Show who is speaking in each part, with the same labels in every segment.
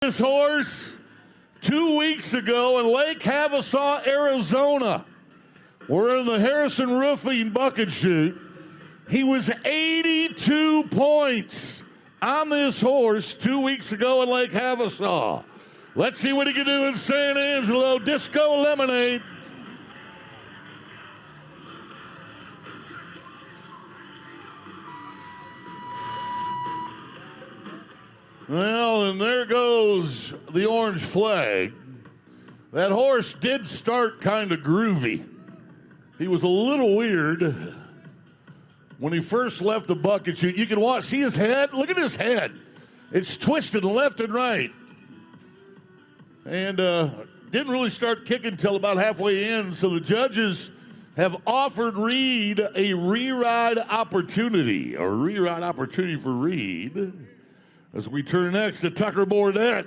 Speaker 1: This horse 2 weeks ago in Lake Havasu, Arizona. We're in the Harrison Roofing bucket chute. He was 82 points on this horse 2 weeks ago in Lake Havasu. Let's see what he can do in San Angelo. Disco Lemonade. Well, and there goes the orange flag. That horse did start kind of groovy. He was a little weird when he first left the bucket chute. You can see his head. Look at his head. It's twisted left and right. And didn't really start kicking until about halfway in. So the judges have offered Reed a re-ride opportunity for Reed. As we turn next to Tucker Bordet.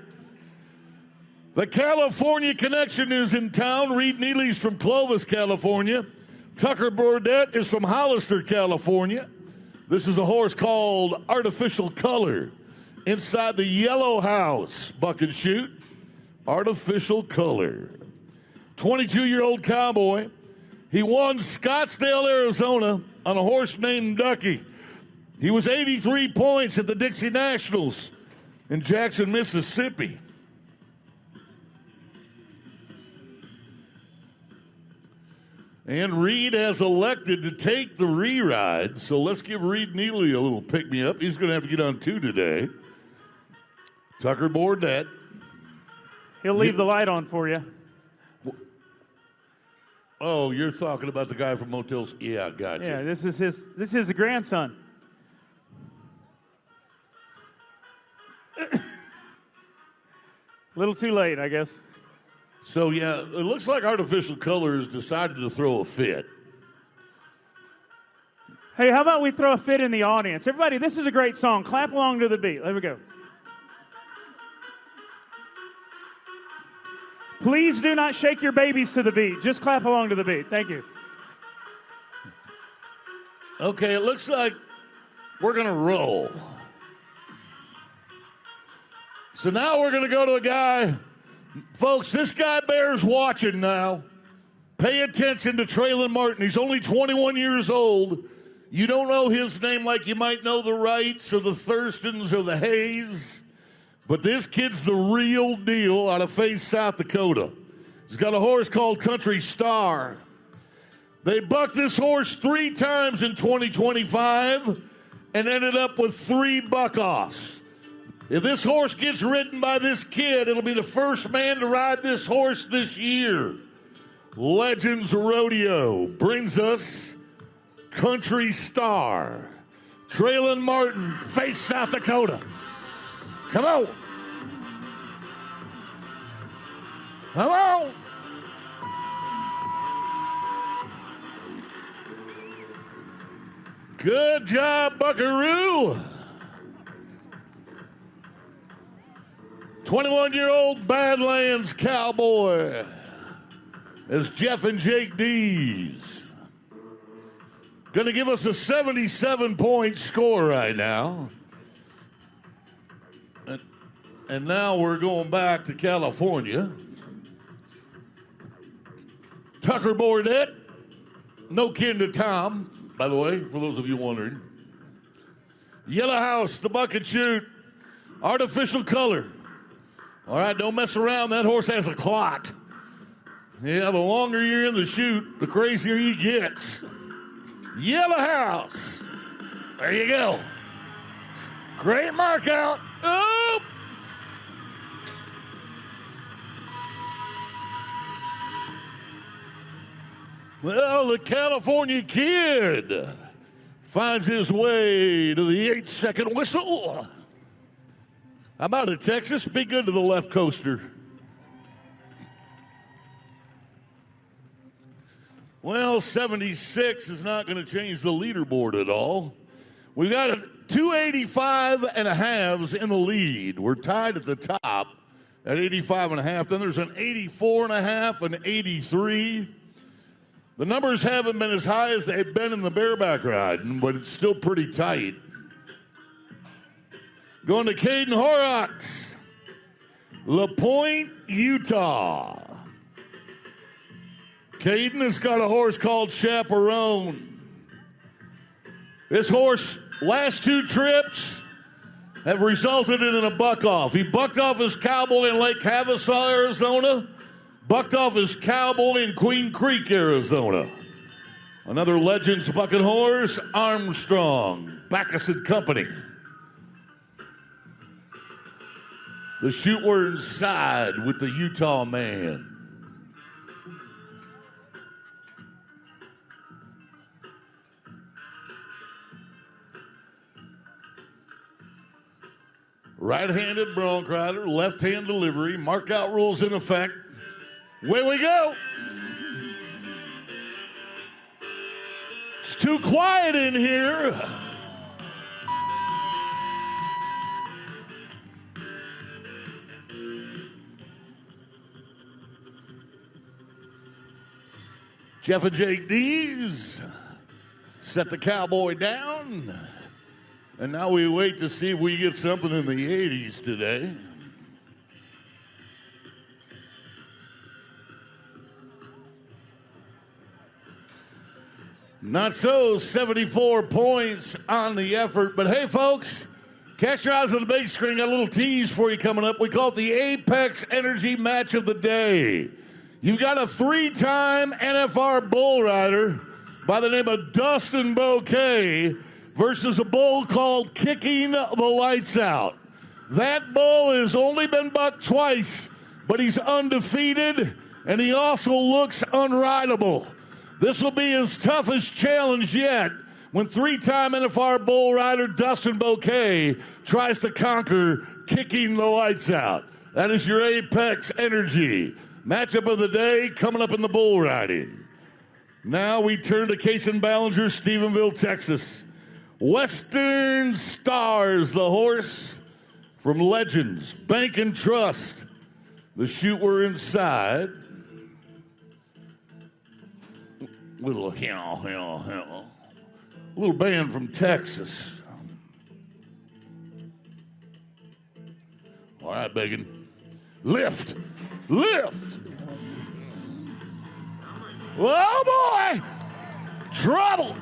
Speaker 1: The California Connection is in town. Reed Neely's from Clovis, California. Tucker Bordet is from Hollister, California. This is a horse called Artificial Color inside the Yellow House bucket chute. Artificial Color. 22-year-old cowboy. He won Scottsdale, Arizona on a horse named Ducky. He was 83 points at the Dixie Nationals in Jackson, Mississippi. And Reed has elected to take the re-ride, so let's give Reed Neely a little pick-me-up. He's going to have to get on two today. Tucker Bordet.
Speaker 2: He'll leave the light on for you.
Speaker 1: Oh, you're talking about the guy from Motels? Yeah, gotcha.
Speaker 2: Yeah, this is his grandson. A little too late, I guess.
Speaker 1: So, yeah, it looks like Artificial Color has decided to throw a fit.
Speaker 2: Hey, how about we throw a fit in the audience? Everybody, this is a great song. Clap along to the beat. There we go. Please do not shake your babies to the beat. Just clap along to the beat. Thank you.
Speaker 1: Okay, it looks like we're going to roll. So now we're going to go to a guy. Folks, this guy bears watching now. Pay attention to Traylin Martin. He's only 21 years old. You don't know his name like you might know the Wrights or the Thurstons or the Hayes. But this kid's the real deal out of Faith, South Dakota. He's got a horse called Country Star. They bucked this horse 3 times in 2025 and ended up with 3 buck-offs. If this horse gets ridden by this kid, it'll be the first man to ride this horse this year. Legends Rodeo brings us Country Star. Traylin Martin, Faith, South Dakota. Come on. Come on. Good job, Buckaroo. 21-year-old Badlands cowboy is Jeff and Jake Dees. Going to give us a 77-point score right now. And now we're going back to California. Tucker Bordet, no kin to Tom, by the way, for those of you wondering. Yellow House, the bucket chute, Artificial Color. All right, don't mess around. That horse has a clock. Yeah, the longer you're in the chute, the crazier he gets. Yellow House. There you go. Great mark out. Oh! Well, the California Kid finds his way to the 8-second whistle. How about it, Texas? Be good to the left coaster. Well, 76 is not going to change the leaderboard at all. We've got a 285 and a halves in the lead. We're tied at the top at 85 and a half. Then there's an 84 and a half, an 83. The numbers haven't been as high as they've been in the bareback riding, but it's still pretty tight. Going to Caden Horox. LaPointe, Utah. Caden has got a horse called Chaperone. This horse, last 2 trips, have resulted in a buck-off. He bucked off his cowboy in Lake Havasu, Arizona, bucked off his cowboy in Queen Creek, Arizona. Another Legends bucking horse, Armstrong, Backus & Company. The shoot were inside with the Utah man. Right-handed bronc rider, left-hand delivery, mark-out rules in effect. Away we go. It's too quiet in here. Jeff and Jake Dees set the cowboy down. And now we wait to see if we get something in the 80s today. Not so, 74 points on the effort. But hey, folks, catch your eyes on the big screen. Got a little tease for you coming up. We call it the Apex Energy Match of the Day. You've got a 3-time NFR bull rider by the name of Dustin Bouquet versus a bull called Kicking the Lights Out. That bull has only been bucked twice, but he's undefeated, and he also looks unrideable. This will be his toughest challenge yet when 3-time NFR bull rider Dustin Bouquet tries to conquer Kicking the Lights Out. That is your Apex Energy matchup of the day coming up in the bull riding. Now we turn to Case and Ballinger, Stephenville, Texas. Western Stars, the horse from Legends, Bank and Trust. The shoot were inside. Little band from Texas. All right, Beggin. Lift. Oh, boy. Trouble.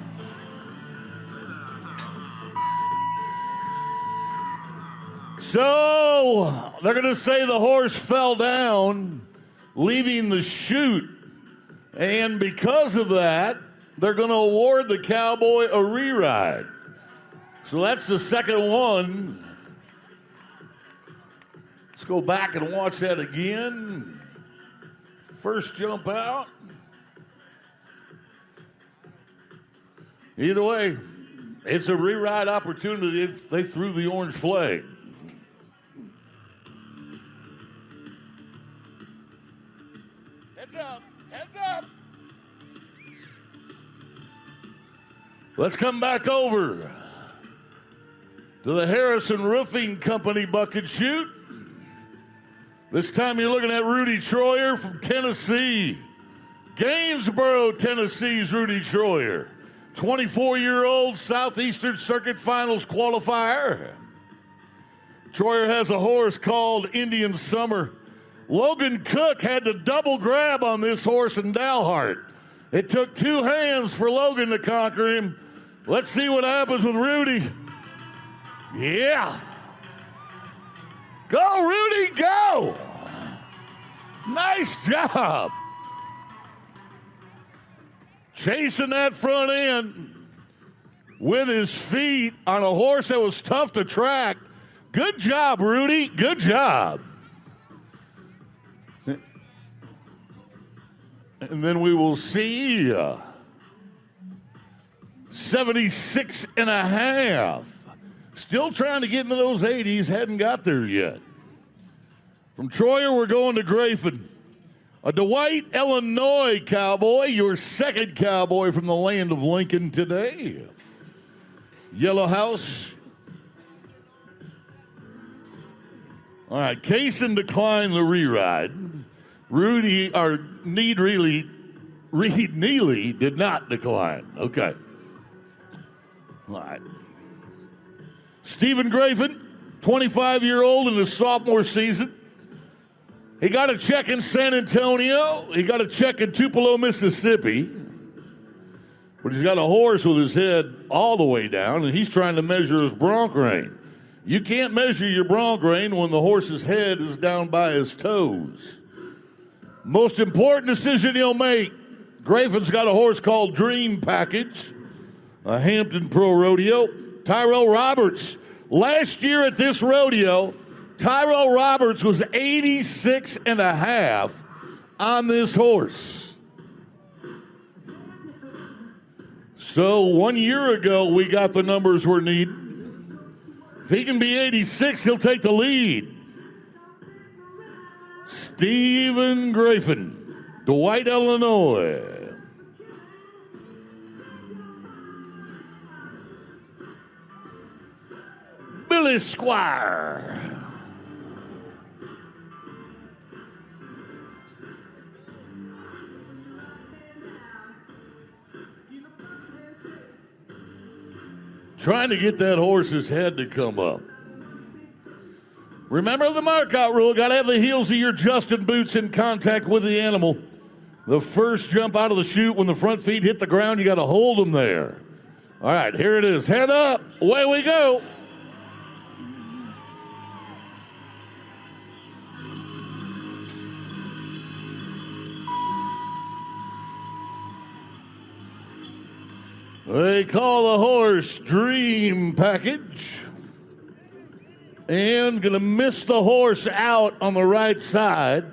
Speaker 1: So they're going to say the horse fell down, leaving the chute. And because of that, they're going to award the cowboy a reride. So that's the second one. Let's go back and watch that again. First jump out. Either way, it's a reride opportunity if they threw the orange flag. Heads up. Let's come back over to the Harrison Roofing Company bucket shoot. This time you're looking at Rudy Troyer from Tennessee. Gainsboro, Tennessee's Rudy Troyer. 24-year-old Southeastern Circuit Finals qualifier. Troyer has a horse called Indian Summer. Logan Cook had to double grab on this horse in Dalhart. It took 2 hands for Logan to conquer him. Let's see what happens with Rudy. Yeah. Go, Rudy, go. Nice job. Chasing that front end with his feet on a horse that was tough to track. Good job, Rudy. Good job. And then we will see 76 and a half. Still trying to get into those 80s. Hadn't got there yet. From Troyer, we're going to Graefen. A Dwight, Illinois cowboy, your second cowboy from the land of Lincoln today. Yellow House. All right, Kaysen declined the reride. Reed Neely did not decline. Okay. All right. Stephen Graefen, 25-year-old in his sophomore season. He got a check in San Antonio. He got a check in Tupelo, Mississippi. But he's got a horse with his head all the way down, and he's trying to measure his bronc rein. You can't measure your bronc rein when the horse's head is down by his toes. Most important decision he'll make. Graefen's got a horse called Dream Package, a Hampton Pro Rodeo. Tyrell Roberts. Last year at this rodeo, Tyrell Roberts was 86.5 on this horse. So 1 year ago, we got the numbers we're needing. If he can be 86, he'll take the lead. Stephen Graefen, Dwight, Illinois. Billy Squire. Trying to get that horse's head to come up. Remember the markout rule. Got to have the heels of your Justin boots in contact with the animal. The first jump out of the chute, when the front feet hit the ground, you got to hold them there. All right, here it is. Head up. Away we go. They call the horse Dream Package. And going to miss the horse out on the right side.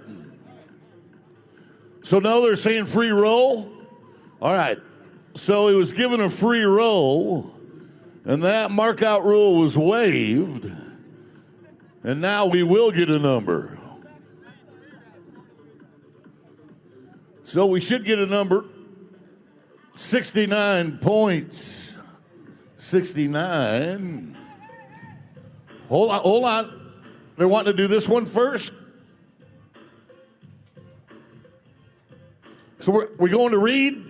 Speaker 1: So now they're saying free roll. All right. So he was given a free roll, and that markout rule was waived. And now we will get a number. So we should get a number. 69 points. 69. Hold on. They're wanting to do this one first. So we're going to Reed.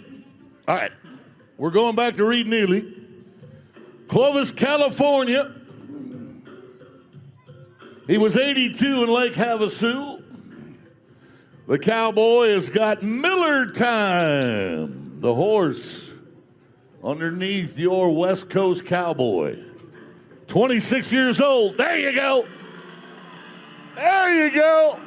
Speaker 1: All right. We're going back to Reed Neely. Clovis, California. He was 82 in Lake Havasu. The cowboy has got Miller Time. The horse underneath your West Coast cowboy. 26 years old. There you go. There you go.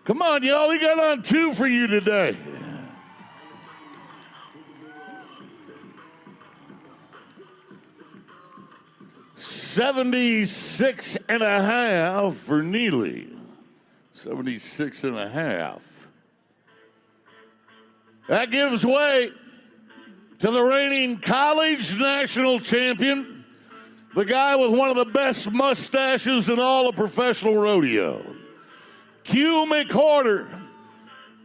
Speaker 1: Come on, y'all. We got on 2 for you today. $76.5 for Neely. 76.5. That gives way to the reigning college national champion, the guy with one of the best mustaches in all of professional rodeo. Q McHorter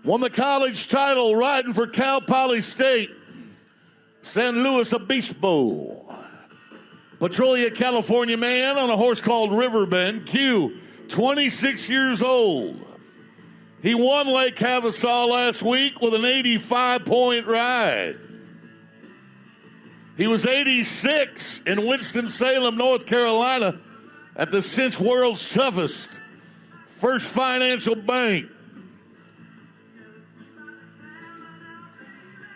Speaker 1: won the college title riding for Cal Poly State, San Luis Obispo. Petrolia, California man on a horse called Riverbend. Q, 26 years old. He won Lake Havasu last week with an 85-point ride. He was 86 in Winston-Salem, North Carolina at the Cinch World's Toughest. First Financial Bank.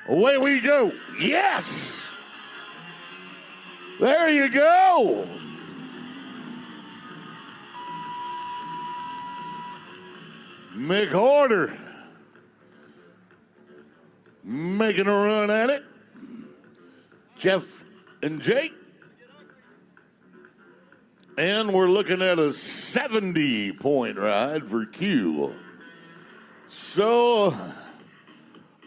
Speaker 1: Away we go. Yes! There you go. McHorter making a run at it. Jeff and Jake. And we're looking at a 70-point ride for Q. So,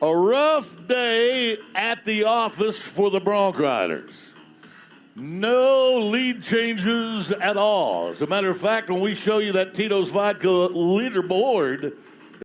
Speaker 1: a rough day at the office for the bronc riders. No lead changes at all. As a matter of fact, when we show you that Tito's Vodka leaderboard,